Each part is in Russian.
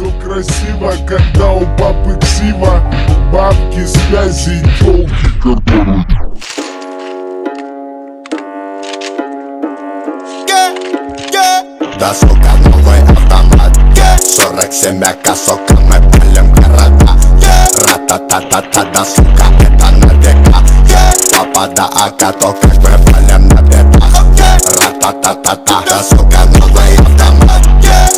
Все красиво, когда у папы ксива, бабки, связи и тёлки, которые... Да, сука, новый автомат 47 АК, сука, мы палим города. Ра-та-та-та-та, да, сука, это на века. Папа, да, АК, то как мы палим на бедах. Ра-та-та-та-та, да, сука, новый автомат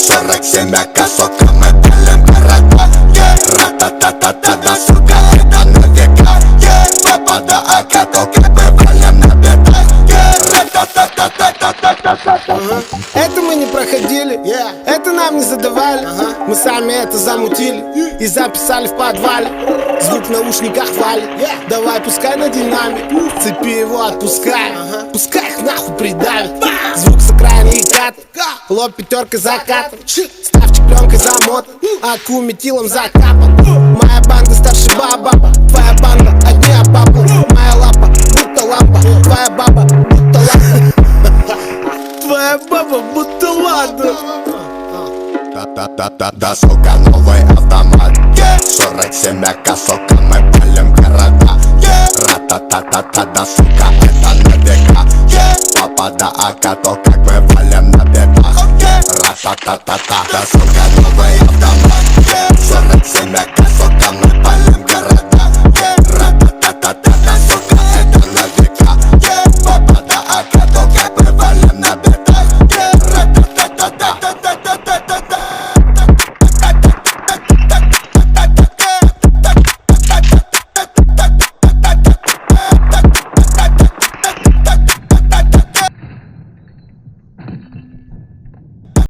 47 АК, сука, мы палим города. Ра-та-та-та-та, да, сука, это на века. Папа, да, АК, то как мы палим на бедах. Это мы не проходили, это нам не задавали. Мы сами это замутили и записали в подвале. Звук в наушниках валит, давай пускай на динамик. Цепи его отпускай, пускай их нахуй придавит. Звук с окраины и кат, лоб пятеркой закатан. Ставчик пленкой замотан, аку метилом закапан. Моя банда старше баба, твоя банда одни обабы. Моя лапа будто лампа, твоя баба будто лампа. Твоя баба будто ладно. Да, сука, новый автомат 47 АК, сука, мы палим города. Ра-та-та-та-та, да, сука, это на века. Папа, да, АК, то как мы валим на бедах. Ра-та-та-та-та, да, сука, новый автомат 47 АК, сука, мы палим города.